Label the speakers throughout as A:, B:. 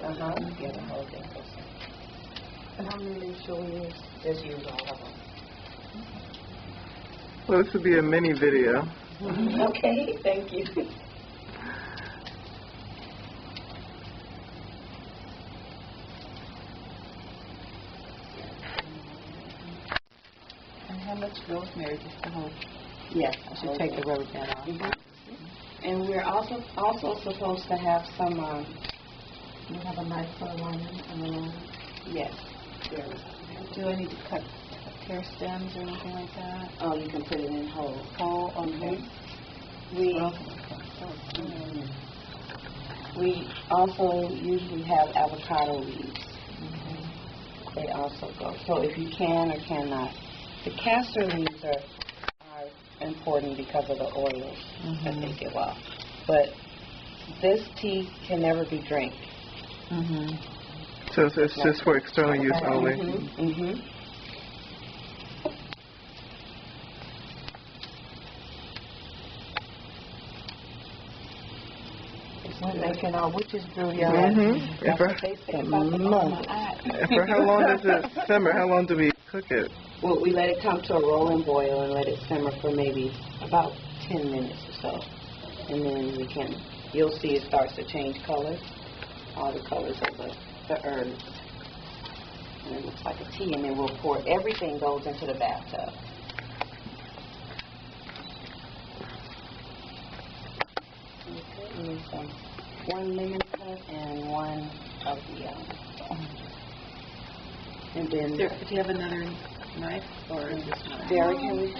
A: Yeah, the whole thing.
B: And how many leaves should we use?
A: Just use all of them.
C: Well, this would be a mini video.
A: Okay, thank you.
B: And how much rosemary just to hold?
A: Yes,
B: I should take the rose down off.
A: And we're also supposed to have some.
B: You have a nice little one and a little.
A: Yes.
B: Do I need to cut hair stems or anything like that?
A: Oh, you can put it in whole.
B: Whole, okay.
A: We also usually have avocado leaves. They also go. So if you can or cannot, the castor leaves are important because of the oils that they give off. But this tea can never be drank.
C: So it's just for external use only.
B: We're making our witch's brew, y'all.
C: And for how long does it simmer? How long do we cook it?
A: Well, we let it come to a rolling boil and let it simmer for maybe about 10 minutes or so. And then you'll see it starts to change colors, all the colors of the herbs. And it looks like a tea, and then we'll pour, everything goes into the bathtub. Okay, we need one lemon cut and one of the, and then...
B: Do you have another knife or just one?
A: Derek, can we...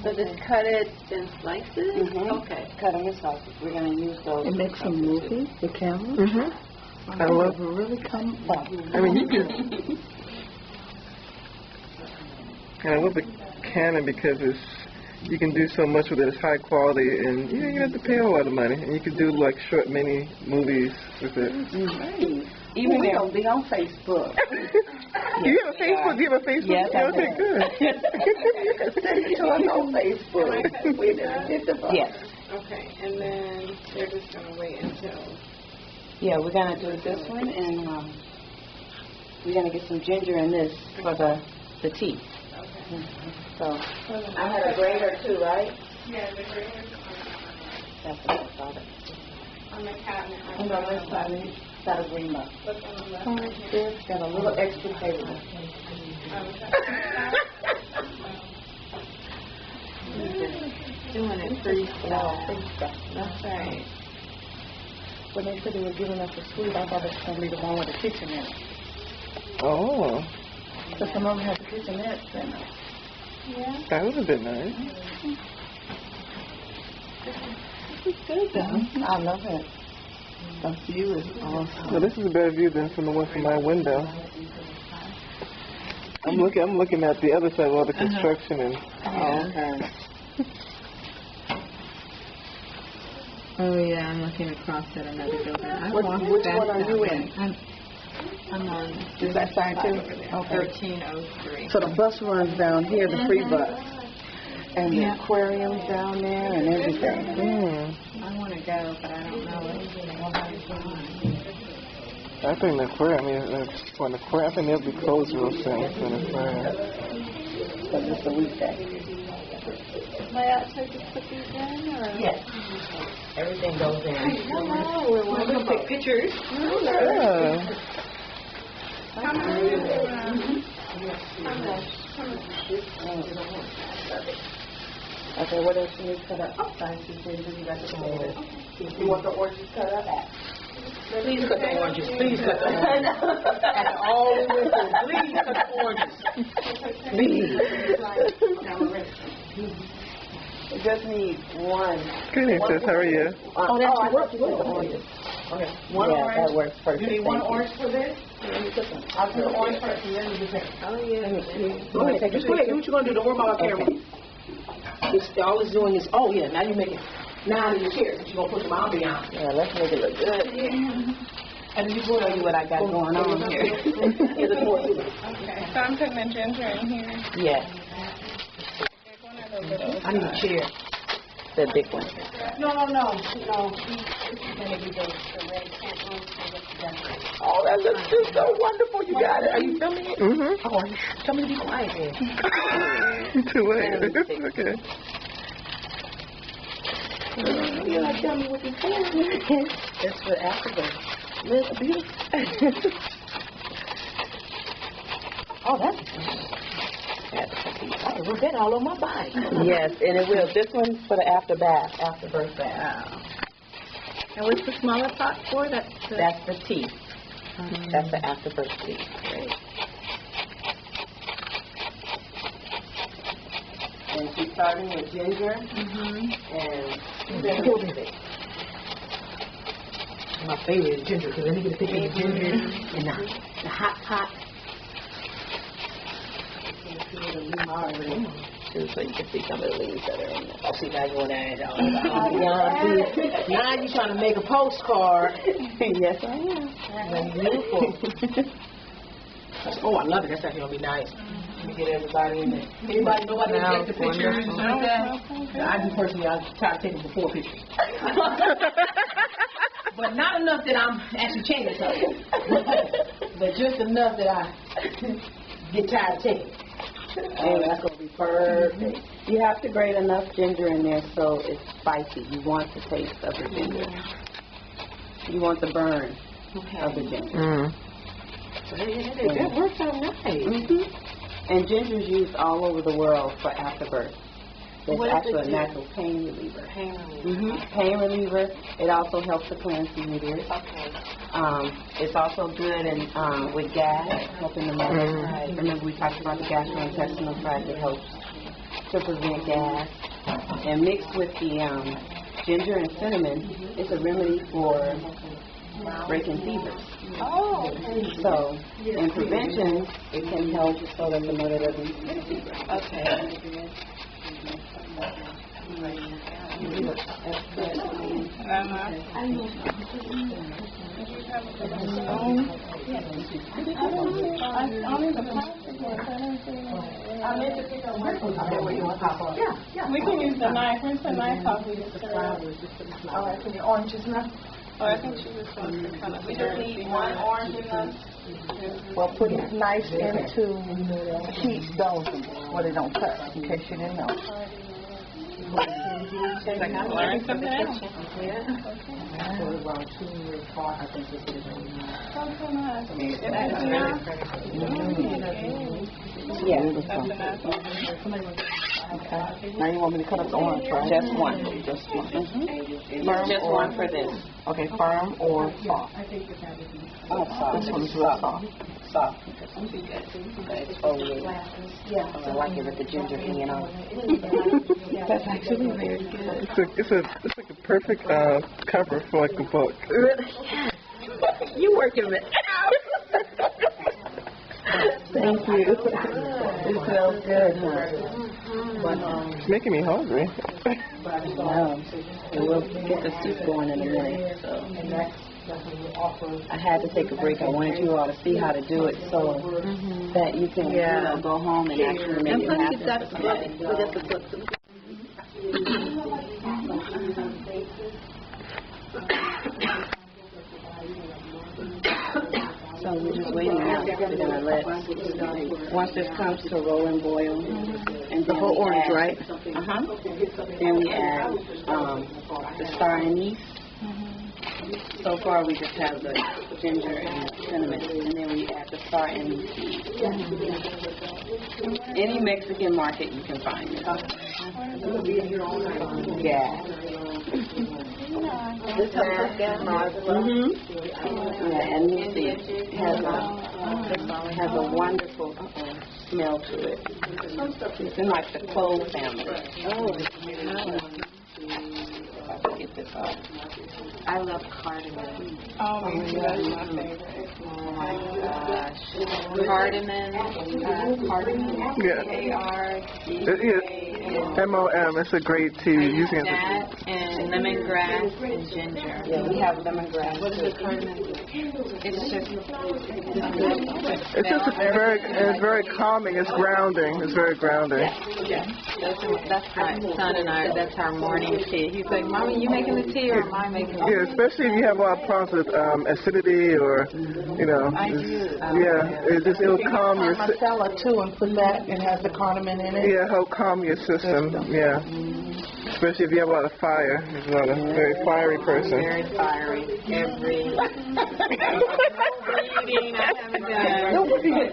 B: So just cut it in slices?
A: Okay. Cut them in slices. We're going to use those.
B: It makes them movie, the camera?
C: I love
B: really come up.
C: I mean, you can. I love the Canon because you can do so much with it. It's high quality, and you don't have to pay a lot of money. And you can do like short mini movies with it.
A: Even they'll be on Facebook.
C: You have a Facebook? Do you have a Facebook?
A: Yes, I do.
C: Okay, good.
A: You can send it to us on Facebook. Yes.
D: Okay, and then we're just going to wait until...
A: Yeah, we're going to do this one, and we're going to get some ginger in this for the tea.
D: Okay.
A: So, I had a grater too, right?
D: Yeah, the grater's
A: That's what I thought.
D: on the cabinet.
A: And on this side, it's got a green mug.
D: Look on the left.
A: It's got a little extra table.
B: Doing it free stuff.
A: That's right.
B: When they said they were giving us a suite, I thought it was going to be the one with the kitchenette.
C: Oh.
B: So some of them had the kitchenettes in it.
D: Yeah.
C: That would have been nice.
B: It's good though. I love it. The view is awesome.
C: Well, this is a better view than from the one from my window. I'm looking at the other side of all the construction and.
B: Okay. Oh yeah, I'm looking across at another building.
A: Which one are you in?
B: I'm on.
A: Is that side too?
B: Okay. 1303.
A: So the bus runs down here, the free bus. And the aquarium's down there and everything.
B: I want to go, but I don't know it.
C: I think the aquarium, I think they'll be closed real soon for the aquarium.
A: But it's a weekday.
D: May I take a quick in, or?
A: Yes. Everything goes in.
D: Hello, we're
A: going to take pictures.
C: Yeah.
A: Okay, what else you need cut up? Outside, you got the tomatoes. You want the oranges cut up? Please cut the oranges. Please cut the oranges. That's all we want. Please cut the oranges. Please. We just need one.
C: Good evening, sis. How are you?
A: Oh, that's the oranges. Okay. One orange. That works perfect. You need one orange for this? I'll do the orange first and then you can. Oh, yeah. Go ahead. Just go ahead. Do what you're going to do. Don't worry about our camera. All it's doing is, oh, yeah, now you make it 9 in your chair because you're going to put them on beyond. Yeah, let's make it look good. Yeah. And you go tell you what I got going on here.
D: Okay, so I'm putting the ginger in here.
A: Yeah.
D: One of the little.
A: I need a chair.
E: The big one.
A: No. Oh, that looks just so wonderful. You got it. Are you filming it?
C: Mm-hmm.
A: Oh, tell me to be quiet then.
C: Too late. Okay.
A: You're not telling me what you're doing.
E: That's for afterbirth.
A: That's beautiful. Oh, that's I wrote that all on my body.
E: Yes, and it will. This one's for the after birth bath.
D: And what's the smaller pot for? That's
E: the tea. That's the after birth tea.
A: Great. And she's starting with ginger and my favorite is ginger, because let me get a picture of the ginger and the hot pot.
E: So you can see some of the leaves that are in there.
A: Oh, see, now you want to add all that. Now you're trying to make a postcard.
E: Yes, I am.
A: That's beautiful. Oh, I love it. That's actually going to be nice. Let me get everybody in there. Nobody take the pictures like that? I do personally, I try to take them before pictures. But not enough that I'm actually changing something. But just enough that I get tired of taking it. Oh, that's going to be perfect.
E: You have to grate enough ginger in there so it's spicy. You want the taste of the ginger. You want the burn of the ginger.
A: That works out nice.
E: And ginger is used all over the world for afterbirth. It's actually a natural pain reliever. Pain reliever. It also helps to cleanse the uterus. It's also good in with gas, helping the mother. Remember we talked about the gastrointestinal tract. It helps to prevent gas. And mixed with the ginger and cinnamon, it's a remedy for breaking fevers. So in prevention, it can help so that the mother doesn't get a fever.
D: We can use the knife. Where's the knife?
A: Oranges now.
D: Oh, I think she was supposed to kind of. We just need one orange in us.
B: Well, put it nice into peach stones where they don't cut, in case you didn't know.
D: I'm learning something else.
B: Okay. Now you want me to cut up the orange, right?
E: Just one.
B: Firm
E: Just one for this.
B: Okay, firm or soft? This one's real soft.
E: Soft. Exfoliate. I like it with the ginger hanging on.
B: That's actually very good.
C: It's like a perfect cover for like a book.
E: Really? You working it out.
B: Thank you. It smells good.
C: It's making me hungry.
E: No. And we'll get the soup going in a minute. So I had to take a break. I wanted you all to see how to do it so that you can go home and actually make it happen.
D: We got the book.
E: So we're just waiting now. We're going to let, once this comes to a rolling boil, and the whole orange, right? Then we add the star anise. So far we just have the ginger and cinnamon, and then we add the star anise. Any Mexican market you can find it. Yeah.
A: This has gas.
E: Yeah, and you see, it has a wonderful smell to it. It's in like the clove family. Oh, if I could get I love cardamom.
D: Oh, me too. That's my favorite.
E: Oh my gosh. Cardamom. Cardamom.
C: Yeah. MOM. It's a great tea. Using it.
E: That and lemongrass and ginger. Yeah, we have lemongrass. What is the cardamom? It's just
C: it's very calming. It's grounding. It's very grounding.
E: Yeah. That's my son and I. That's our morning tea. He's like, "Mommy, you making the tea or am I making the tea?"
C: Yeah, especially if you have a lot of problems with acidity or, you know. It'll calm your system.
B: Masala too, and put that and have the cardamom in it.
C: Yeah, help calm your system. Yeah. Especially if you have a lot of fire. He's not a very fiery person.
E: Very fiery. Every reading I haven't done.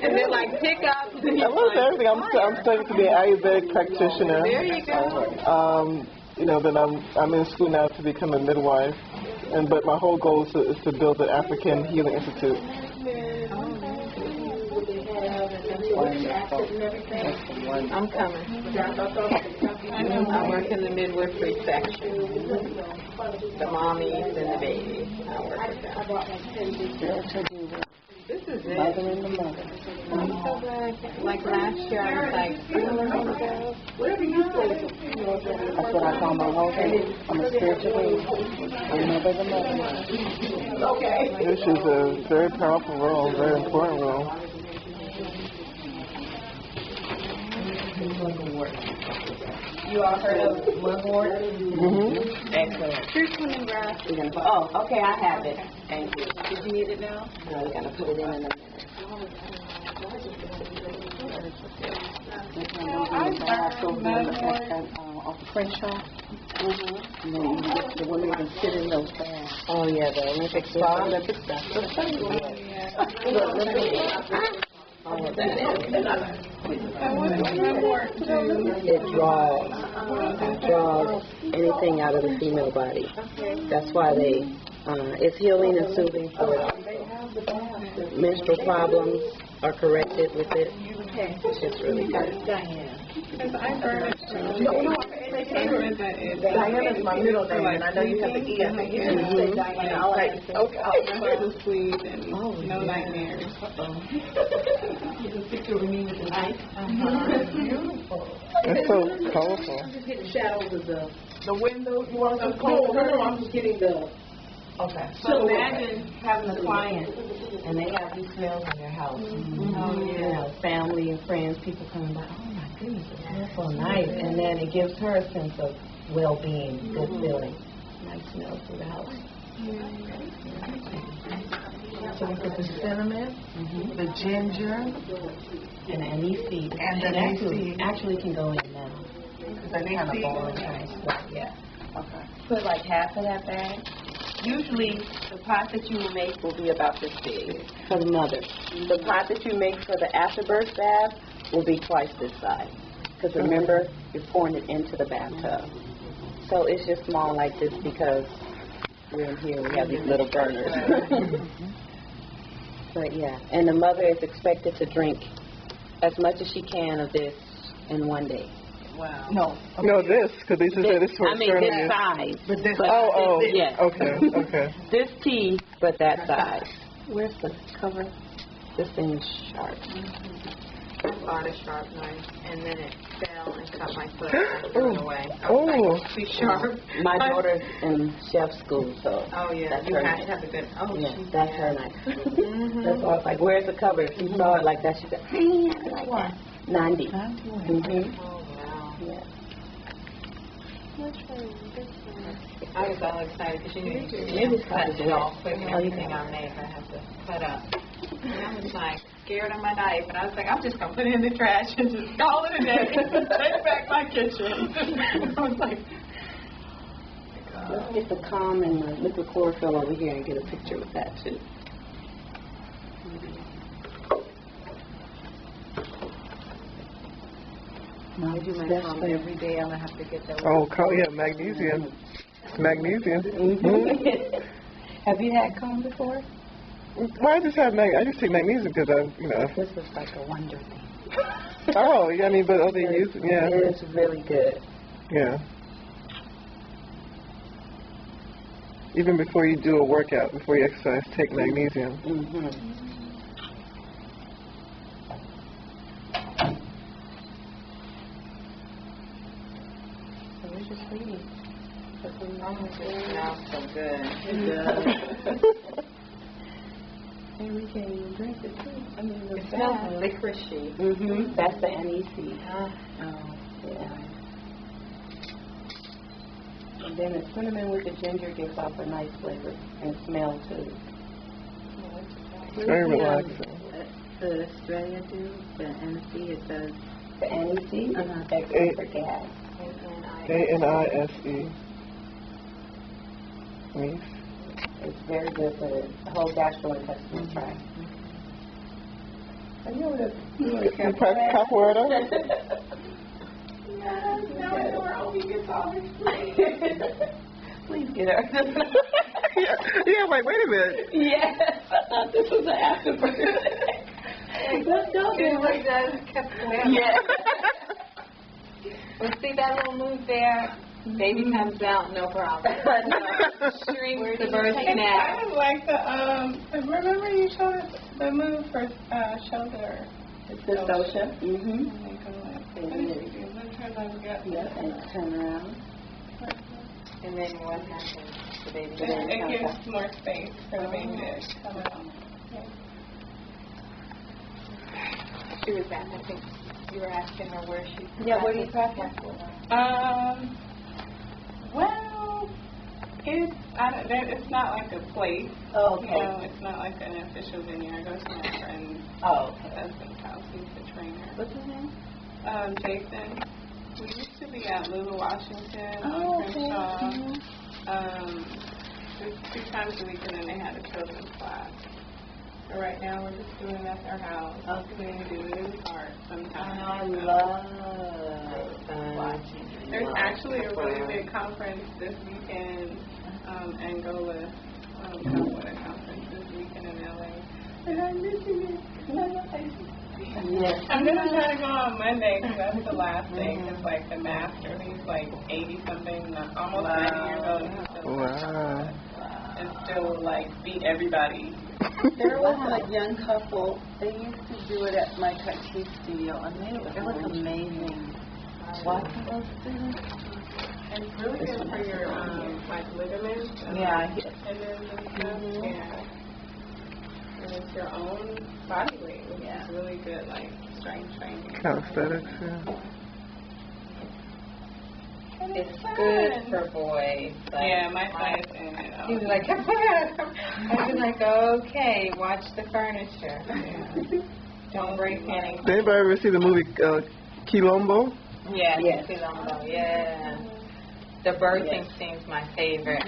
E: And they're like, pick up.
C: I love everything. I'm studying to be an Ayurvedic practitioner.
E: There you go.
C: You know, then I'm in school now to become a midwife. But my whole goal is to build the African Healing Institute.
E: I'm coming. I work in the midwifery section. The mommies and the babies. I work with them. This is it.
B: Mother and the mother.
E: I'm so glad I can't. Like last year, I was like,
B: That's what I call my whole thing. I'm a spiritual being. I'm mother the mother.
C: This is a very powerful role, very important role.
E: You all heard of mugwort?
C: Mm-hmm.
E: Excellent. Here's lemongrass. We're gonna put, oh, okay, I have it. Thank you. Did you need it now? No, we're gonna put it in a minute.
B: Off the Crenshaw. And then you get the women can sit in those baths.
E: Oh yeah, the Olympic spa.
B: Olympic stuff.
E: All of that is.
F: It draws anything out of the female body. That's why it's healing and soothing for it. Menstrual problems are corrected with it. It's just really good.
D: Because I burn it too.
B: Diana's my middle name, and I know you have the E at the end. Diana, I'll like, okay.
D: Too sweet and no nightmares.
C: It's so colorful.
B: I'm just getting shadows of the window. You want some cold? No, I'm just getting the. Okay.
E: So imagine having a client and they have these smells in their house. Oh yeah. You know, family and friends, people coming by. Oh my goodness, it smells so nice. And then it gives her a sense of well-being, good feeling. Nice smells through the house.
B: So we put the cinnamon, the ginger,
E: and these seeds.
B: And the
E: actually can go in now.
B: They're kind of boiling.
E: Yeah.
B: Okay.
E: Put like half of that bag. Usually, the pot that you will make will be about this big for the mother. The pot that you make for the afterbirth bath will be twice this size. Because remember, you're pouring it into the bathtub. So it's just small like this because we're in here, we have these little burners. But yeah, and the mother is expected to drink as much as she can of this in one day.
B: Wow.
C: No, this, because this is this
E: I mean, this size.
B: But this,
E: Yes.
C: Okay.
E: This tea, but that size.
B: Where's the cover?
E: This thing is sharp.
G: I bought a sharp knife, and then it fell and cut my foot and threw it away. I was like, too sharp.
E: My daughter's in chef school, so.
G: Oh, yeah,
E: that's
G: you
E: her
G: have to
E: knife.
G: have a good,
E: That's her knife. That's why I was like, where's the cover? If she saw it like that, she said, like that. 90. Mm-hmm. Yeah.
G: I was all excited because you knew you cut it all quick and everything I made I had to cut up. And I was like scared of my knife, and I was like, I'm just going to put it in the trash and just call it a day. Take back my kitchen. I was like,
E: Let's get the calm and the liquid chlorophyll over here and get a picture with that too.
G: I do my calm every day. I'm going to have to get that.
C: Oh, magnesium. It's magnesium. Mm-hmm.
E: Have you had calm before?
C: Well, I just take magnesium because
E: This is like a wonder thing.
C: Oh, yeah, I mean, but they use it, yeah.
E: It's really good.
C: Yeah. Even before you do a workout, before you exercise, take magnesium.
E: So we're just waiting.
G: It smells so good.
E: It does. And we can't even drink it too. I mean,
G: It smells licoricey.
E: That's the NEC. Yeah. And then the cinnamon with the ginger gives off a nice flavor and smell too.
C: It's very relaxing.
F: The Australia do, the NC, it does.
E: The NEC? Excellent for gas.
C: ANISE. Nice.
E: It's very good for the whole gastrointestinal tract. Are you over
C: You practice capoeira?
E: Please get her.
C: Yeah, I'm like, wait a minute.
E: Yes, I thought this was an afterbirth. Let's go.
G: Yeah. Well, see that little move there? Baby comes out, no problem. Strings the birth
A: It's
G: canal.
A: kind of like the, remember you showed us the move for shoulder.
E: It's the dosha.
A: And they go like, what did you do? Let me try to get
E: Yep, and turn around.
G: And then what happens? The baby
A: It gives more space for the baby to come out.
G: She was at, I think you were asking her where she.
E: Yeah, where do you practice?
A: Well, it's not like a place.
E: Oh, okay.
A: You know, it's not like an official venue. I go to my friend's husband's house. He's the trainer.
E: What's his name?
A: Jason. We used to be at Lula, Washington on
E: okay.
A: Crenshaw. Just 2 times a week, and then they had a children's class. So right now we're just doing it at their house. Okay. We do it in the park sometimes.
E: I love
A: watching. There's actually a really big conference this weekend, Angola conference this weekend in LA. And I'm missing it.
E: Yes.
A: I'm going to try to go on Monday because that's the last day. It's like the master. He's like 80-something, almost 90 years old. And he's still and still like beat everybody.
B: There was a young couple. They used to do it at my tattoo studio, and it was amazing. Watching those students.
A: It's really good for your like ligaments. And tendons and stuff. And it's your own body weight, which is really good, like strength training.
C: Calisthenics,
G: It's good for boys.
A: Yeah, my son is in it.
G: He was like, I was like, okay, watch the furniture. Don't break anything.
C: Did anybody ever see the movie Quilombo?
G: Yes. Yeah. The birthing scene's my favorite.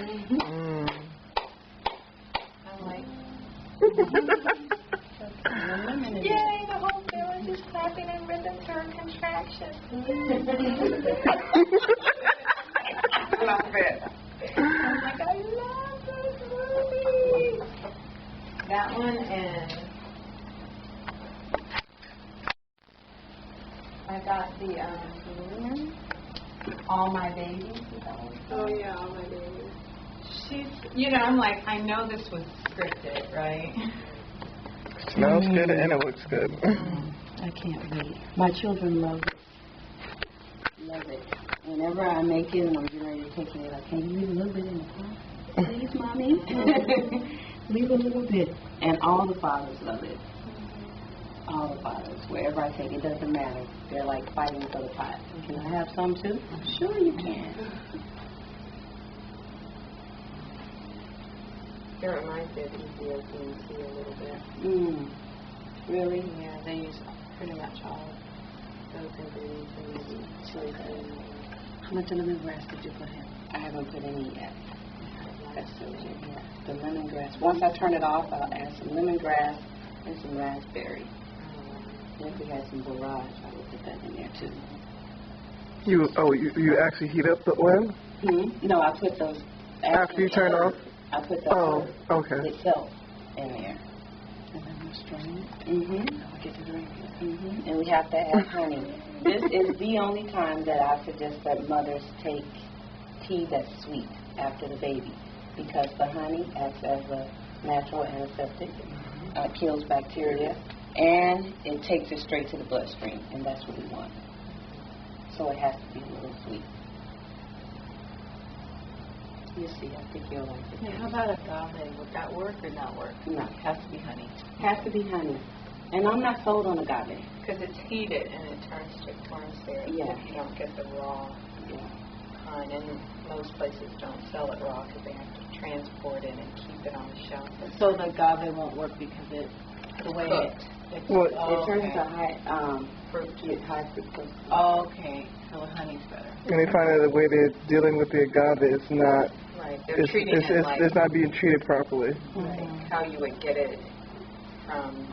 G: I'm like, yay, the whole village is clapping in rhythm to her contractions.
A: I love it.
G: I'm like, I love this movie. That one and I got the All My Babies.
A: Oh yeah, All My Babies.
G: She's, I'm like, I know this was scripted, right?
C: Smells good and it looks good.
E: I can't wait. My children love it. Love it. Whenever I make it and I'm getting ready to take it, they're like, can you leave a little bit in the pot? Please, Mommy. Leave a little bit. And all the fathers love it. All the fathers. Wherever I take it, doesn't matter. They're like fighting for the pot. Can I have some too? Sure you can.
G: It reminds me of ECOC a little bit.
E: Really?
G: Yeah, they use pretty much all those ingredients and maybe chili flakes.
E: How much lemongrass did you put in? I haven't put any yet. That's so good. Yeah. The lemongrass. Once I turn it off, I'll add some lemongrass and some raspberry. And if we had some borage, I would put that in there too.
C: You actually heat up the oil?
E: No, I put those
C: After you turn off?
E: I put the itself in there. And then we'll strain it. I'll get to drink it. And we have to add honey. This is the only time that I suggest that mothers take tea that's sweet after the baby.
F: because the honey acts as a natural antiseptic, kills bacteria, and it takes it straight to the bloodstream, and that's what we want. So it has to be a little sweet. You see, I think you'll like it.
G: How about agave? Would that work or not work?
F: No.
G: It has to be honey.
F: Has to be honey. And I'm not sold on agave.
G: Because it's heated and it turns to corn syrup
F: Yeah.
G: if you don't get the raw kind. And most places don't sell it raw because they have to transport it and keep it on the shelf.
B: So the agave won't work because it, the way
G: Cooked.
F: It turns to high fructose.
B: Okay, so the honey's better.
C: And they find that the way they're dealing with the agave is not,
G: Right. They're treating it like
C: it's not being treated properly.
G: right, how you would get it from.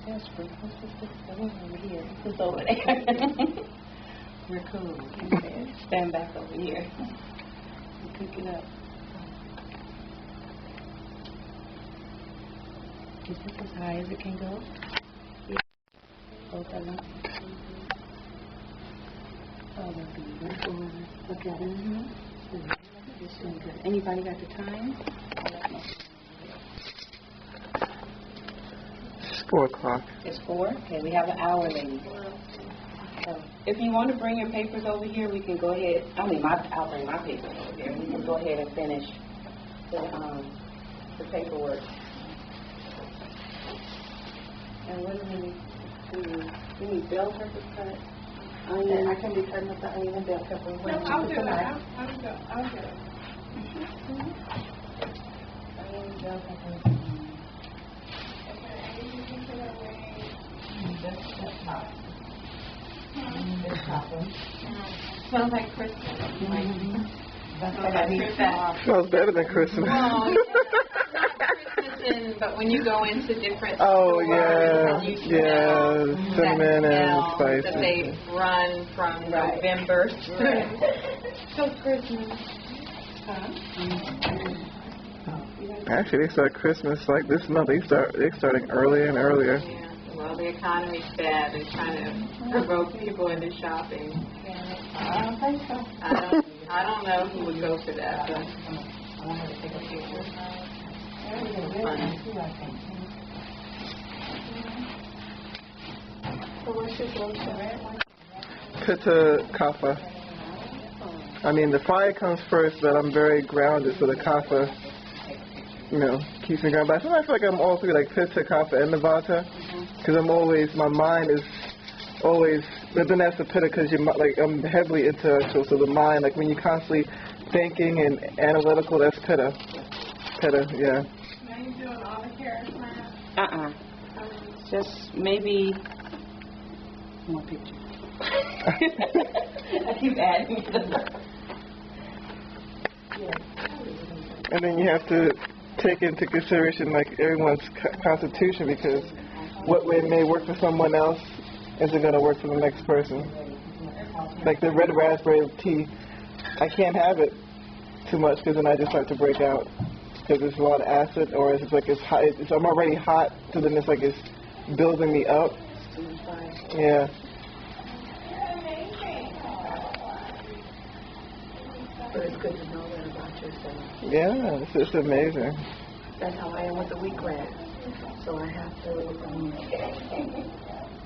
F: There's fruit. Over here. It's over there. We're cool. Stand back over here. Pick it up. Is this as high as it can go? Yeah. Both of them. Oh, they'll be good. Look at it. It's doing good. Anybody got the time?
C: It's 4 o'clock.
F: It's 4? Okay, we have an hour, lady. So, if you want to bring your papers over here, we can go ahead. I'll bring my papers over here. We can go ahead and finish the paperwork. And what do we need? We need bell peppers cut. Onion. I can be cutting up the onion and bell pepper.
D: No, I'll do it. I'll do it.
F: Onion and bell pepper.
G: Smells like Christmas.
C: Smells better than Christmas.
G: Well, Christmas, but when you go into different stores, you
C: smell cinnamon and spices.
G: that they run from November till Christmas.
C: Actually, they start Christmas like this month. They're starting earlier and earlier.
G: Yeah. Well, the economy's bad. They're trying to provoke people into shopping.
F: I don't think so.
G: I don't know who would go for that. But I wanted to take a picture.
F: So what's your go-to?
C: Pitta kapha. I mean, the fire comes first, but I'm very grounded, so the kapha, keeps me grounded. But sometimes I feel like I'm all three, like Pitta, kapha, and the vata, because my mind is always, but then that's the Pitta because I'm heavily intellectual, so the mind, like when you're constantly thinking and analytical, that's Pitta. Pitta, yeah.
D: Now you doing all the carrots now?
F: Just maybe more pictures. I keep adding.
C: And then you have to take into consideration like everyone's constitution, because what way may work for someone else isn't going to work for the next person. Like the red raspberry tea, I can't have it too much because then I just start to break out because there's a lot of acid, or it's like it's hot. I'm already hot, so then it's like it's building me up. Yeah.
F: But it's good to know that about yourself.
C: Yeah, it's amazing.
F: That's how I am with the wheatgrass. So I have to,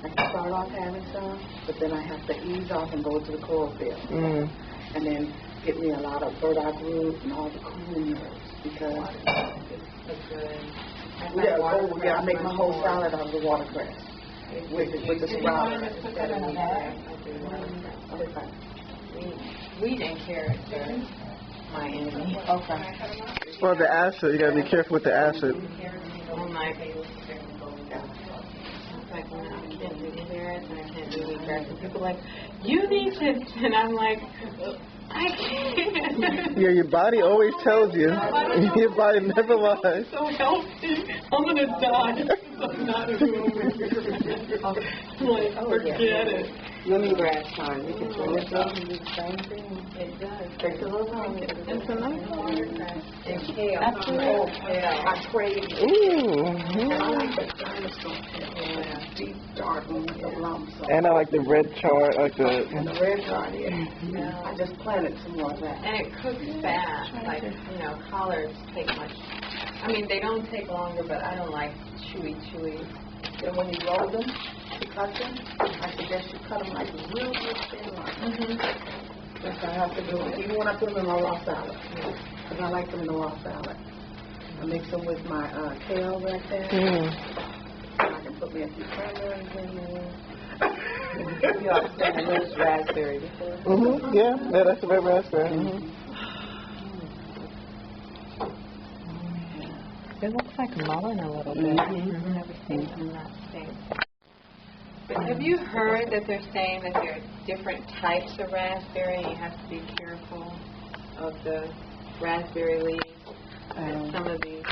F: I can start off having some, but then I have to ease off and go to the chlorophyll. And then get me a lot of burdock root and all the cooling herbs, because it's good. I make my whole salad out of the watercress with the sprout.
G: Wheat and carrots are my enemy.
F: Okay.
C: Well, the acid, you got to be careful with the acid.
G: Oh my baby. Like, no, I can't do carrots and I can't do wheatgrass. And people are like, you need to, and I'm like, I can't.
C: Yeah, your body always tells you. Your body never lies.
G: I'm so healthy. I'm going to die. I'm not doing it. I'm like, forget it.
E: lemongrass time. You can throw it up and do the same thing.
G: It does.
E: Takes a little time.
G: And some nice watercress. And kale.
A: Absolutely.
G: Kale.
A: I crave it.
C: Ooh.
A: And I like the dinosaur kale. Deep, dark, with the lumps.
C: And I like the red chard, like the.
A: And the red chard, yeah. I just planted some more of that.
G: And it cooks fast. Like, collards take much. I mean, they don't take longer, but I don't like chewy.
A: And when you roll them, to cut them, I suggest you cut them like real thin lines. That's what I have to do. Even when I put them in my raw salad. Because I like them in the raw salad. I mix them with my kale right there. And I can put me a few cranberries in there.
E: You also said I used raspberry before.
C: Yeah, that's the red raspberry.
H: It looks like mullein a little bit. I've never seen it in that shape.
G: But have you heard that they're saying that there are different types of raspberry? You have to be careful of the raspberry leaves at some of these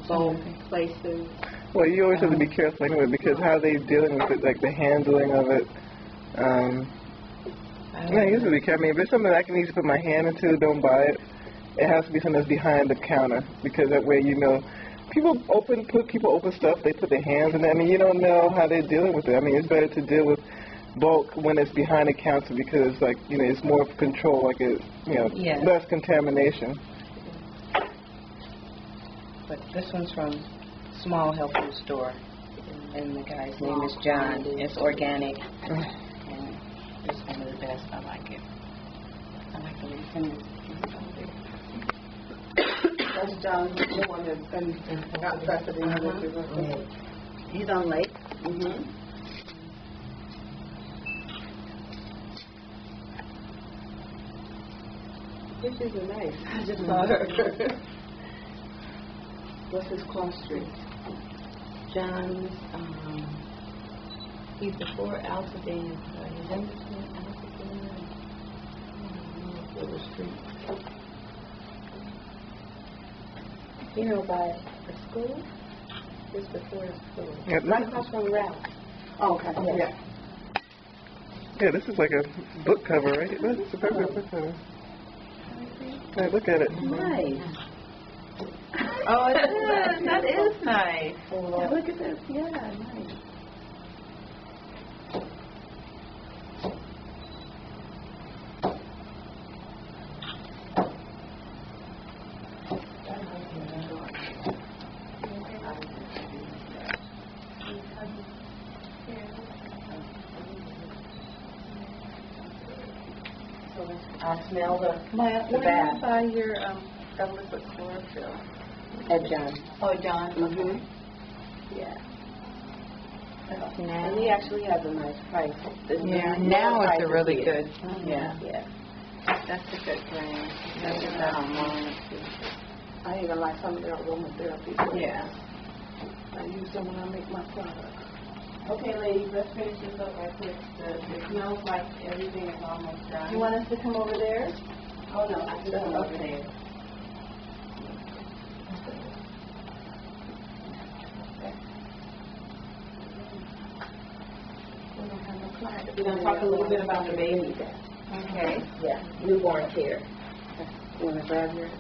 G: bulk places.
C: Well, you always have to be careful anyway because how they dealing with it, like the handling of it. I used to be careful. I mean, if it's something that I can easily put my hand into, don't buy it. It has to be something that's behind the counter because that way people open stuff. They put their hands in it. I mean, you don't know how they're dealing with it. I mean, it's better to deal with bulk when it's behind the counter because, like, it's more control, like less contamination.
E: But this one's from Small Health Food Store, and the guy's name is John. It's organic, and it's one of the best. I like it. I like the way it's in it.
A: That's John, the one that's been got precedent.
E: He's on Lake. Pictures are nice. I just saw her.
A: What's his cross street?
E: John's, he's before Altadena. He's in between Altadena and the street. By the school? Just before the school.
C: Yeah,
E: Right across from Ralph.
A: Oh, okay. Yeah.
C: Yeah, this is like a book cover, right? This is a perfect book cover. Hey, look at it.
E: Nice.
G: Oh, it is. That is nice.
E: Yeah, look at this. Yeah, nice. I smell the
G: When you
E: bath.
G: buy your liquid chlorophyll?
E: At John.
G: Oh, John.
E: Mm-hmm. Yeah. And he actually has a nice price.
H: Yeah, now it's a really good.
E: Yeah.
G: That's a good brand. That's that online.
A: I even like some of their aromatherapy.
G: Yeah.
A: I use them when I make my product.
E: Okay, ladies, let's finish this up right quick. It smells like everything is almost done.
B: You want us to come over there?
E: Oh, no, I just come over there. We're going to talk a little bit about the baby.
G: Okay.
E: Yeah, newborn care. You want to grab yours?